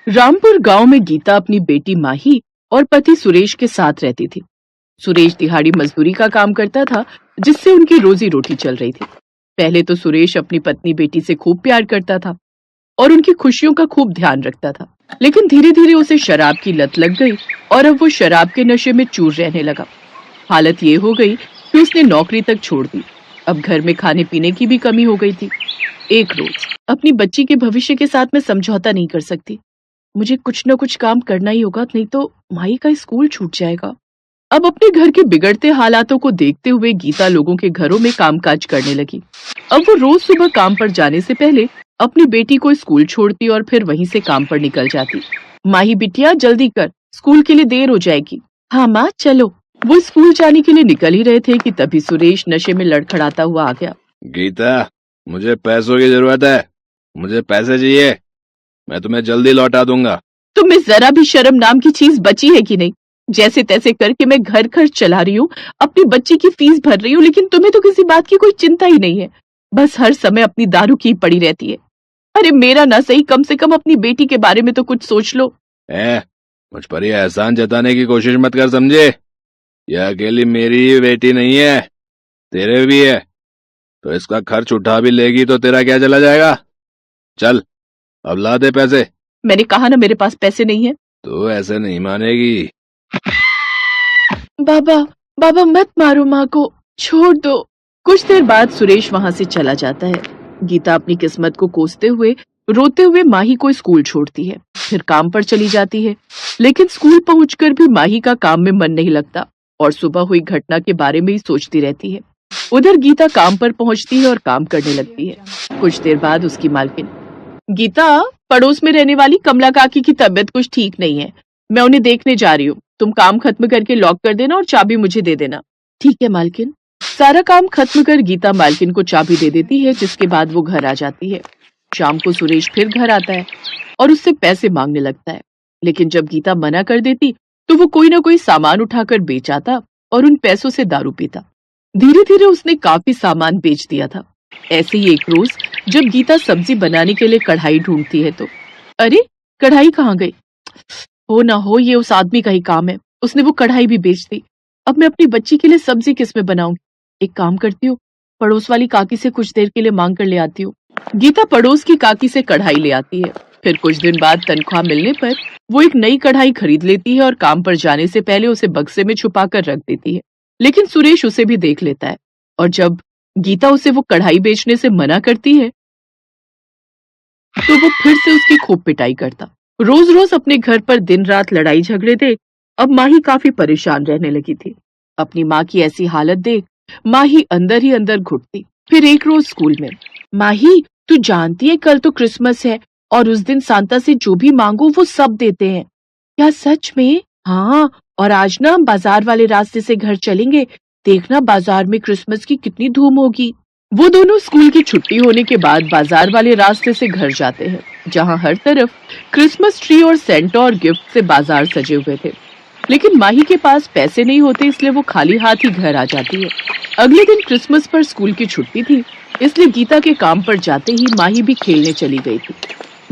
रामपुर गांव में गीता अपनी बेटी माही और पति सुरेश के साथ रहती थी। सुरेश दिहाड़ी मजदूरी का काम करता था, जिससे उनकी रोजी रोटी चल रही थी। पहले तो सुरेश अपनी पत्नी बेटी से खूब प्यार करता था और उनकी खुशियों का खूब ध्यान रखता था, लेकिन धीरे धीरे उसे शराब की लत लग गई और अब वो शराब के नशे में चूर रहने लगा। हालत ये हो गई कि उसने नौकरी तक छोड़ दी। अब घर में खाने पीने की भी कमी हो गई थी। एक रोज अपनी बच्ची के भविष्य के साथ मैं समझौता नहीं कर सकती। मुझे कुछ न कुछ काम करना ही होगा, नहीं तो माही का स्कूल छूट जाएगा। अब अपने घर के बिगड़ते हालातों को देखते हुए गीता लोगों के घरों में कामकाज करने लगी। अब वो रोज सुबह काम पर जाने से पहले अपनी बेटी को स्कूल छोड़ती और फिर वहीं से काम पर निकल जाती। माही बिटिया जल्दी कर, स्कूल के लिए देर हो जाएगी। हाँ माँ चलो। वो स्कूल जाने के लिए निकल ही रहे थे कि तभी सुरेश नशे में लड़खड़ाता हुआ आ गया। गीता, मुझे पैसों की जरूरत है, मुझे पैसे चाहिए, मैं तुम्हें जल्दी लौटा दूंगा। तुम्हें जरा भी शर्म नाम की चीज बची है कि नहीं? जैसे तैसे करके मैं घर खर्च चला रही हूँ, अपनी बच्ची की फीस भर रही हूँ, लेकिन तुम्हें तो किसी बात की कोई चिंता ही नहीं है। बस हर समय अपनी दारू की पड़ी रहती है। अरे मेरा ना सही, कम से कम अपनी बेटी के बारे में तो कुछ सोच लो। मुझ पर ये एहसान जताने की कोशिश मत कर, समझे? यह अकेली मेरी ही बेटी नहीं है, तेरे भी है। तो इसका खर्च उठा भी लेगी तो तेरा क्या चला जाएगा? चल अब ला दे पैसे। मैंने कहा ना मेरे पास पैसे नहीं है। तो ऐसे नहीं मानेगी। बाबा बाबा मत मारो माँ को, छोड़ दो। कुछ देर बाद सुरेश वहां से चला जाता है। गीता अपनी किस्मत को कोसते हुए रोते हुए माही को स्कूल छोड़ती है, फिर काम पर चली जाती है। लेकिन स्कूल पहुंचकर भी माही का काम में मन नहीं लगता और सुबह हुई घटना के बारे में ही सोचती रहती है। उधर गीता काम पर पहुंचती है और काम करने लगती है। कुछ देर बाद उसकी मालकिन, गीता, पड़ोस में रहने वाली कमला काकी की तबीयत कुछ ठीक नहीं है, मैं उन्हें देखने जा रही हूँ। तुम काम खत्म करके लॉक कर देना और चाबी मुझे दे देना। ठीक है मालकिन। सारा काम खत्म कर गीता मालकिन को चाबी दे देती है, जिसके बाद वो घर आ जाती है। शाम को सुरेश फिर घर आता है और उससे पैसे मांगने लगता है, लेकिन जब गीता मना कर देती तो वो कोई ना कोई सामान उठाकर बेच आता और उन पैसों से दारू पीता। धीरे धीरे उसने काफी सामान बेच दिया था। ऐसे ही एक रोज जब गीता सब्जी बनाने के लिए कढ़ाई ढूंढती है तो अरे कढ़ाई कहाँ गई? हो ना हो ये उस आदमी का ही काम है, उसने वो कढ़ाई भी बेच दी। अब मैं अपनी बच्ची के लिए सब्जी किस में बनाऊंगी? एक काम करती हूँ, पड़ोस वाली काकी से कुछ देर के लिए मांग कर ले आती हूँ। गीता पड़ोस की काकी से कढ़ाई ले आती है। फिर कुछ दिन बाद तनख्वाह मिलने पर वो एक नई कढ़ाई खरीद लेती है और काम पर जाने से पहले उसे बक्से में छुपा कर रख देती है। लेकिन सुरेश उसे भी देख लेता है और जब गीता उसे वो कढ़ाई बेचने से मना करती है तो वो फिर से उसकी खूब पिटाई करता। रोज रोज अपने घर पर दिन रात लड़ाई झगड़े देख अब माही काफी परेशान रहने लगी थी। अपनी माँ की ऐसी हालत देख माही अंदर ही अंदर घुटती। फिर एक रोज स्कूल में, माही तू जानती है कल तो क्रिसमस है और उस दिन सांता से जो भी मांगो वो सब देते हैं। क्या सच में? हाँ, और आज ना हम बाजार वाले रास्ते से घर चलेंगे, देखना बाजार में क्रिसमस की कितनी धूम होगी। वो दोनों स्कूल की छुट्टी होने के बाद बाजार वाले रास्ते से घर जाते हैं, जहाँ हर तरफ क्रिसमस ट्री और सेंटा और गिफ्ट से बाजार सजे हुए थे। लेकिन माही के पास पैसे नहीं होते, इसलिए वो खाली हाथ ही घर आ जाती है। अगले दिन क्रिसमस पर स्कूल की छुट्टी थी, इसलिए गीता के काम पर जाते ही माही भी खेलने चली गई थी।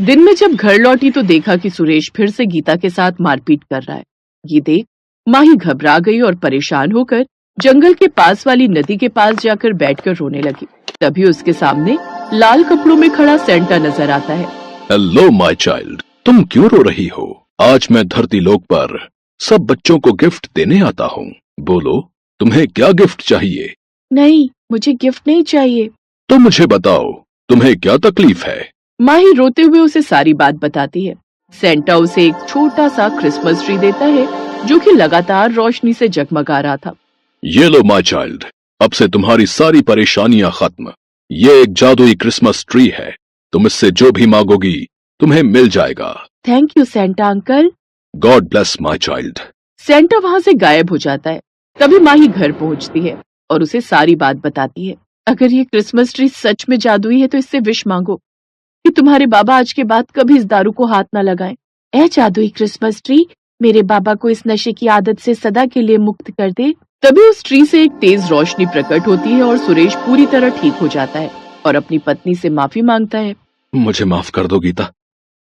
दिन में जब घर लौटी तो देखा कि सुरेश फिर से गीता के साथ मारपीट कर रहा है। ये देख माही घबरा गई और परेशान होकर जंगल के पास वाली नदी के पास जाकर बैठकर रोने लगी। तभी उसके सामने लाल कपड़ों में खड़ा सेंटा नजर आता है। हेलो माय चाइल्ड, तुम क्यों रो रही हो? आज मैं धरती लोक पर सब बच्चों को गिफ्ट देने आता हूँ। बोलो, तुम्हें क्या गिफ्ट चाहिए? नहीं, मुझे गिफ्ट नहीं चाहिए। तो मुझे बताओ, तुम्हें क्या तकलीफ है? माही रोते हुए उसे सारी बात बताती है। सेंटा उसे एक छोटा सा क्रिसमस ट्री देता है, जो कि लगातार रोशनी से जगमगा रहा था। ये लो माय चाइल्ड, अब से तुम्हारी सारी परेशानियां खत्म। ये एक जादुई क्रिसमस ट्री है, तुम इससे जो भी मांगोगी तुम्हें मिल जाएगा। Thank you Santa uncle. God bless my child. Santa वहाँ से गायब हो जाता है। तभी माही घर पहुँचती है और उसे सारी बात बताती है। अगर ये क्रिसमस ट्री सच में जादुई है तो इससे विश मांगो कि तुम्हारे बाबा आज के बाद कभी इस दारू को हाथ ना लगाएं। ऐ जादुई क्रिसमस ट्री, मेरे बाबा को इस नशे की आदत से सदा के लिए मुक्त कर दे। तभी उस ट्री से एक तेज रोशनी प्रकट होती है और सुरेश पूरी तरह ठीक हो जाता है और अपनी पत्नी से माफी मांगता है। मुझे माफ कर दो गीता,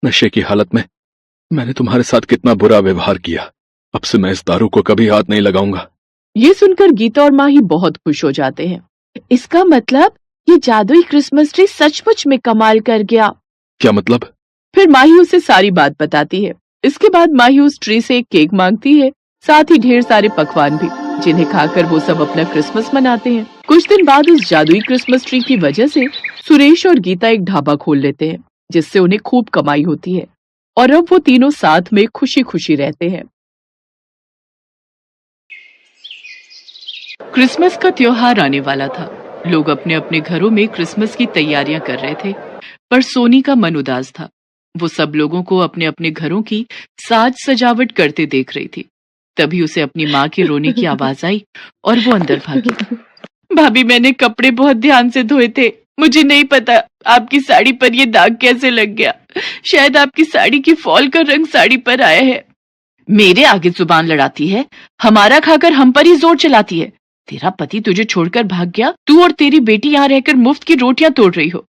नशे की हालत में मैंने तुम्हारे साथ कितना बुरा व्यवहार किया। अब से मैं इस दारू को कभी हाथ नहीं लगाऊंगा। ये सुनकर गीता और माही बहुत खुश हो जाते हैं। इसका मतलब ये जादुई क्रिसमस ट्री सचमुच में कमाल कर गया। क्या मतलब? फिर माही उसे सारी बात बताती है। इसके बाद माही उस ट्री से एक केक मांगती है, साथ ही ढेर सारे पकवान भी, जिन्हें खाकर वो सब अपना क्रिसमस मनाते हैं। कुछ दिन बाद इस जादुई क्रिसमस ट्री की वजह से सुरेश और गीता एक ढाबा खोल लेते हैं, जिससे उन्हें खूब कमाई होती है और अब वो तीनों साथ में खुशी खुशी रहते हैं। क्रिसमस का त्योहार आने वाला था। लोग अपने अपने घरों में क्रिसमस की तैयारियां कर रहे थे, पर सोनी का मन उदास था। वो सब लोगों को अपने अपने घरों की साज सजावट करते देख रही थी। तभी उसे अपनी माँ के रोने की आवाज आई और वो अंदर भागी। भाभी, मैंने कपड़े बहुत ध्यान से धोए थे। मुझे नहीं पता आपकी साड़ी पर ये दाग कैसे लग गया। शायद आपकी साड़ी की फॉल का रंग साड़ी पर आया है। मेरे आगे जुबान लड़ाती है, हमारा खाकर हम पर ही जोर चलाती है। तेरा पति तुझे छोड़कर भाग गया, तू और तेरी बेटी यहाँ रहकर मुफ्त की रोटियां तोड़ रही हो।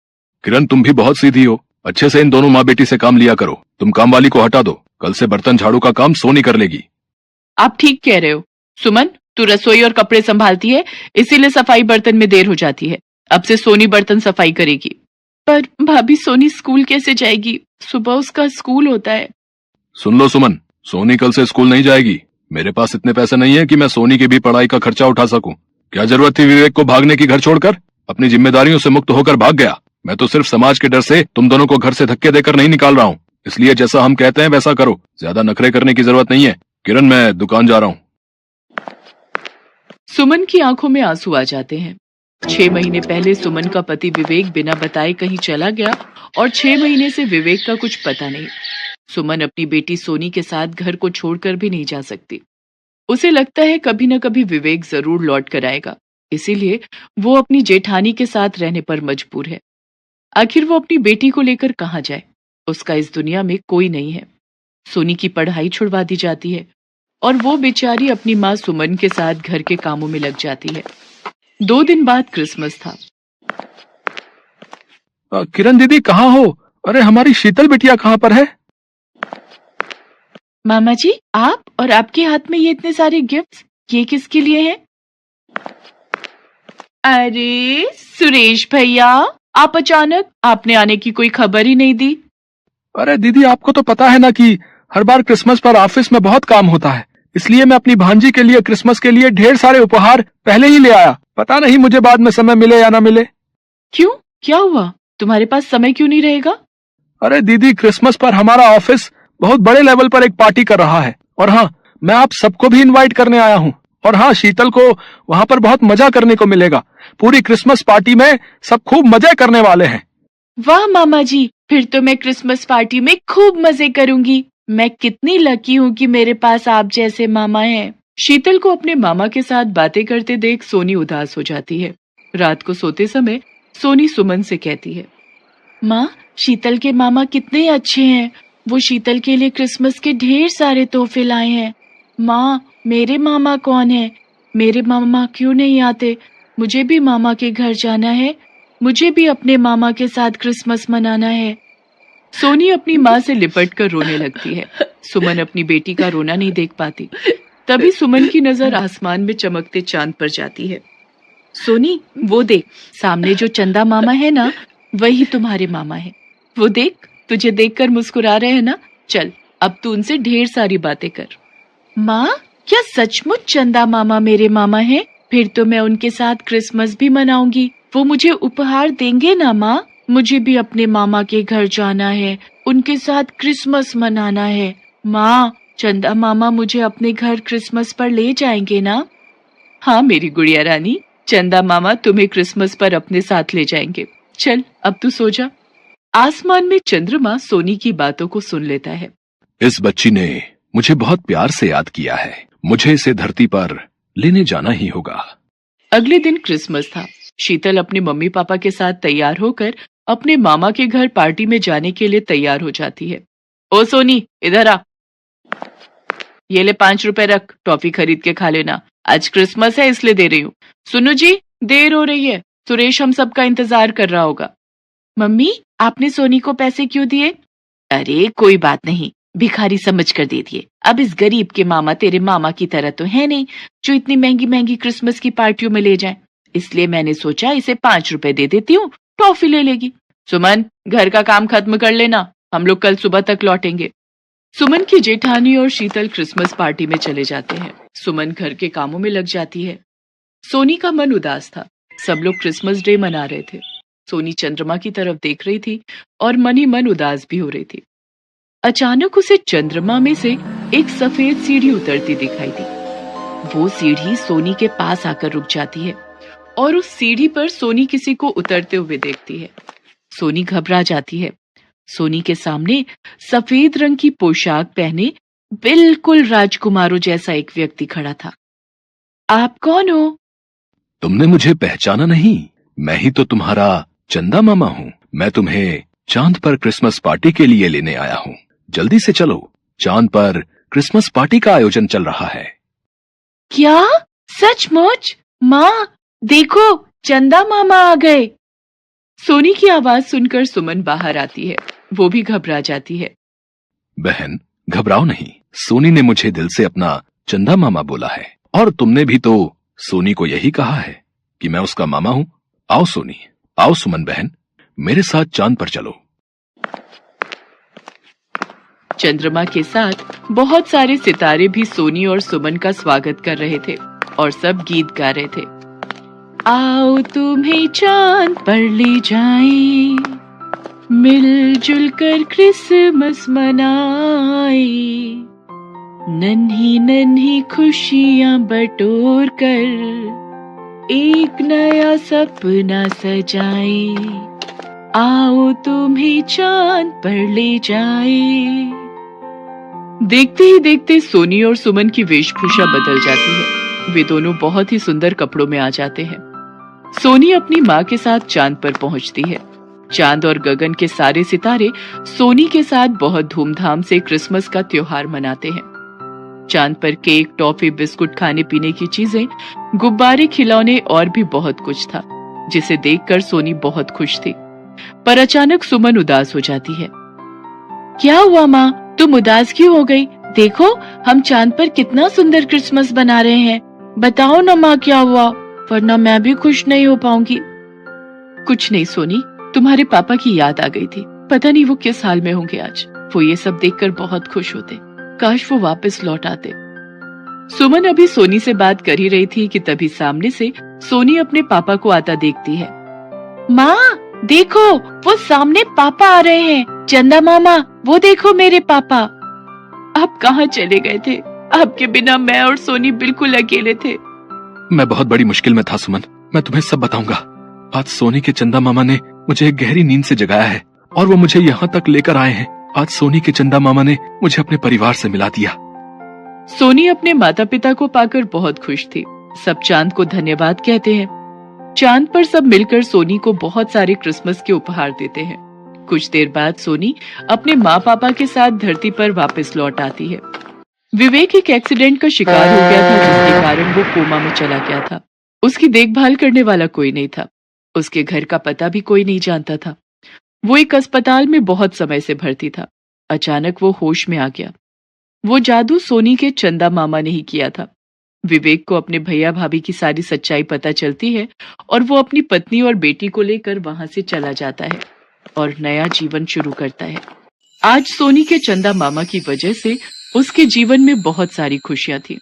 किरण, तुम भी बहुत सीधी हो। अच्छे से इन दोनों माँ बेटी से काम लिया करो। तुम काम वाली को हटा दो। कल से बर्तन झाड़ू का काम सोनी कर लेगी। आप ठीक कह रहे हो। सुमन, तू रसोई और कपड़े संभालती है, इसीलिए सफाई बर्तन में देर हो जाती है। अब से सोनी बर्तन सफाई करेगी। पर भाभी, सोनी स्कूल कैसे जाएगी? सुबह उसका स्कूल होता है। सुन लो सुमन, सोनी कल से स्कूल नहीं जाएगी। मेरे पास इतने पैसे नहीं है कि मैं सोनी की भी पढ़ाई का खर्चा उठा सकूं। क्या जरूरत थी विवेक को भागने की? घर छोड़कर अपनी जिम्मेदारियों से मुक्त होकर भाग गया। मैं तो सिर्फ समाज के डर से तुम दोनों को घर से धक्के देकर नहीं निकाल रहा हूँ। इसलिए जैसा हम कहते हैं वैसा करो। ज्यादा नखरे करने की जरूरत नहीं है। किरण, मैं दुकान जा रहा हूँ। सुमन की आंखों में आंसू आ जाते हैं। 6 महीने पहले सुमन का पति विवेक बिना बताए कहीं चला गया और 6 महीने से विवेक का कुछ पता नहीं। सुमन अपनी बेटी सोनी के साथ घर को छोड़कर भी नहीं जा सकती। उसे लगता है कभी न कभी विवेक जरूर लौट कर आएगा, इसीलिए वो अपनी जेठानी के साथ रहने पर मजबूर है। आखिर वो अपनी बेटी को लेकर कहाँ जाए? उसका इस दुनिया में कोई नहीं है। सोनी की पढ़ाई छुड़वा दी जाती है और वो बेचारी अपनी माँ सुमन के साथ घर के कामों में लग जाती है। 2 दिन बाद क्रिसमस था। किरण दीदी, कहाँ हो? अरे, हमारी शीतल बिटिया कहाँ पर है? मामा जी, आप और आपके हाथ में ये इतने सारे गिफ्ट्स, ये किसके लिए हैं? अरे सुरेश भैया, आप अचानक, आपने आने की कोई खबर ही नहीं दी। अरे दीदी, आपको तो पता है ना कि हर बार क्रिसमस पर ऑफिस में बहुत काम होता है, इसलिए मैं अपनी भांजी के लिए क्रिसमस के लिए ढेर सारे उपहार पहले ही ले आया। पता नहीं मुझे बाद में समय मिले या ना मिले। क्यों, क्या हुआ? तुम्हारे पास समय क्यों नहीं रहेगा? अरे दीदी, क्रिसमस पर हमारा ऑफिस बहुत बड़े लेवल पर एक पार्टी कर रहा है और हाँ, मैं आप सबको भी इनवाइट करने आया हूँ। और हाँ, शीतल को वहाँ पर बहुत मजा करने को मिलेगा। पूरी क्रिसमस पार्टी में सब खूब मजे करने वाले हैं। वाह मामा जी, फिर तो मैं क्रिसमस पार्टी में खूब मजे करूंगी। मैं कितनी लकी हूँ कि मेरे पास आप जैसे मामा हैं। शीतल को अपने मामा के साथ बातें करते देख सोनी उदास हो जाती है। रात को सोते समय सोनी सुमन से कहती है, माँ, शीतल के मामा कितने अच्छे हैं। वो शीतल के लिए क्रिसमस के ढेर सारे तोहफे लाए हैं। माँ, मेरे मामा कौन है? मेरे मामा क्यों नहीं आते? मुझे भी मामा के घर जाना है। मुझे भी अपने मामा के साथ क्रिसमस मनाना है। सोनी अपनी माँ से लिपट कर रोने लगती है। सुमन अपनी बेटी का रोना नहीं देख पाती। तभी सुमन की नजर आसमान में चमकते चांद पर जाती है। सोनी, वो देख, सामने जो चंदा मामा है ना, वही तुम्हारे मामा है। वो देख, तुझे देखकर मुस्कुरा रहे हैं ना। चल, अब तू उनसे ढेर सारी बातें कर। माँ, क्या सचमुच चंदा मामा मेरे मामा हैं? फिर तो मैं उनके साथ क्रिसमस भी मनाऊंगी। वो मुझे उपहार देंगे ना माँ? मुझे भी अपने मामा के घर जाना है, उनके साथ क्रिसमस मनाना है। माँ, चंदा मामा मुझे अपने घर क्रिसमस पर ले जाएंगे ना? हाँ मेरी गुड़िया रानी, चंदा मामा तुम्हें क्रिसमस पर अपने साथ ले जाएंगे। चल, अब तू सो जा। आसमान में चंद्रमा सोनी की बातों को सुन लेता है। इस बच्ची ने मुझे बहुत प्यार से याद किया है। मुझे इसे धरती पर लेने जाना ही होगा। अगले दिन क्रिसमस था। शीतल अपने मम्मी पापा के साथ तैयार होकर अपने मामा के घर पार्टी में जाने के लिए तैयार हो जाती है। ओ सोनी, इधर आ। ये ले 5 रुपए रख, टॉफी खरीद के खा लेना। आज क्रिसमस है इसलिए दे रही हूँ। सुनो जी, देर हो रही है। सुरेश हम सबका इंतजार कर रहा होगा। मम्मी, आपने सोनी को पैसे क्यों दिए? अरे कोई बात नहीं, भिखारी समझ कर दे दिए। अब इस गरीब के मामा तेरे मामा की तरह तो है नहीं जो इतनी महंगी महंगी क्रिसमस की पार्टियों में ले जाए, इसलिए मैंने सोचा इसे 5 रुपए दे देती हूँ, टॉफी ले लेगी। सुमन, घर का काम खत्म कर लेना, हम लोग कल सुबह तक लौटेंगे। सुमन की जेठानी और शीतल क्रिसमस पार्टी में चले जाते हैं। सुमन घर के कामों में लग जाती है। सोनी का मन उदास था। सब लोग क्रिसमस डे मना रहे थे। सोनी चंद्रमा की तरफ देख रही थी और मन ही मन उदास भी हो रही थी। अचानक उसे चंद्रमा में से एक सफेद सीढ़ी उतरती दिखाई दी। वो सीढ़ी सोनी के पास आकर रुक जाती है और उस सीढ़ी पर सोनी किसी को उतरते हुए देखती है। सोनी घबरा जाती है। सोनी के सामने सफेद रंग की पोशाक पहने बिल्कुल राजकुमारों जैसा एक व्यक्ति खड़ा था। आप कौन हो? तुमने मुझे पहचाना नहीं? मैं ही तो तुम्हारा चंदा मामा हूँ। मैं तुम्हें चांद पर क्रिसमस पार्टी के लिए लेने आया हूँ। जल्दी से चलो, चांद पर क्रिसमस पार्टी का आयोजन चल रहा है। क्या? सचमुच? माँ, देखो चंदा मामा आ गए। सोनी की आवाज सुनकर सुमन बाहर आती है। वो भी घबरा जाती है। बहन, घबराओ नहीं। सोनी ने मुझे दिल से अपना चंदा मामा बोला है और तुमने भी तो सोनी को यही कहा है कि मैं उसका मामा हूँ। आओ सोनी, आओ सुमन बहन, मेरे साथ चांद पर चलो। चंद्रमा के साथ बहुत सारे सितारे भी सोनी और सुमन का स्वागत कर रहे थे और सब गीत गा रहे थे। आओ तुम्हें चांद पर ले जाएं, मिलजुल कर क्रिसमस मनाए, नन्ही नन्ही खुशियां बटोर कर एक नया सपना सजाए। आओ तुम्हें चांद पर ले जाए। देखते ही देखते सोनी और सुमन की वेशभूषा बदल जाती है। वे दोनों बहुत ही सुंदर कपड़ों में आ जाते हैं। सोनी अपनी माँ के साथ चांद पर पहुंचती है। चांद और गगन के सारे सितारे सोनी के साथ बहुत धूमधाम से क्रिसमस का त्योहार मनाते हैं। चांद पर केक, टॉफी, बिस्कुट, खाने पीने की चीजें, गुब्बारे, खिलौने और भी बहुत कुछ था, जिसे देखकर सोनी बहुत खुश थी। पर अचानक सुमन उदास हो जाती है। क्या हुआ माँ, तुम उदास क्यों हो गई? देखो हम चांद पर कितना सुंदर क्रिसमस बना रहे हैं। बताओ ना माँ, क्या हुआ? वरना मैं भी खुश नहीं हो पाऊंगी। कुछ नहीं सोनी, तुम्हारे पापा की याद आ गई थी। पता नहीं वो किस हाल में होंगे आज। वो ये सब देखकर बहुत खुश होते। काश वो वापस लौट आते। सुमन अभी सोनी से बात कर ही रही थी कि तभी सामने से सोनी अपने पापा को आता देखती है। माँ देखो, वो सामने पापा आ रहे हैं। चंदा मामा, वो देखो मेरे पापा। आप कहाँ चले गए थे? आपके बिना मैं और सोनी बिल्कुल अकेले थे। मैं बहुत बड़ी मुश्किल में था सुमन, मैं तुम्हें सब बताऊंगा। आज सोनी के चंदा मामा ने मुझे एक गहरी नींद से जगाया है और वो मुझे यहाँ तक लेकर आए हैं। आज सोनी के चंदा मामा ने मुझे अपने परिवार से मिला दिया। सोनी अपने माता पिता को पाकर बहुत खुश थी। सब चांद को धन्यवाद कहते हैं। चांद पर सब मिलकर सोनी को बहुत सारे क्रिसमस के उपहार देते हैं। कुछ देर बाद सोनी अपने माँ पापा के साथ धरती पर वापस लौट आती है। विवेक एक एक्सीडेंट का शिकार हो गया था, जिसके कारण वो कोमा में चला गया था। उसकी देखभाल करने वाला कोई नहीं था। उसके घर का पता भी कोई नहीं जानता था। वो एक अस्पताल में बहुत समय से भर्ती था। अचानक वो होश में आ गया। वो जादू सोनी के चंदा मामा ने ही किया था। विवेक को अपने भैया भाभी की सारी सच्चाई पता चलती है और वो अपनी पत्नी और बेटी को लेकर वहां से चला जाता है और नया जीवन शुरू करता है। आज सोनी के चंदा मामा की वजह से उसके जीवन में बहुत सारी खुशियां थी।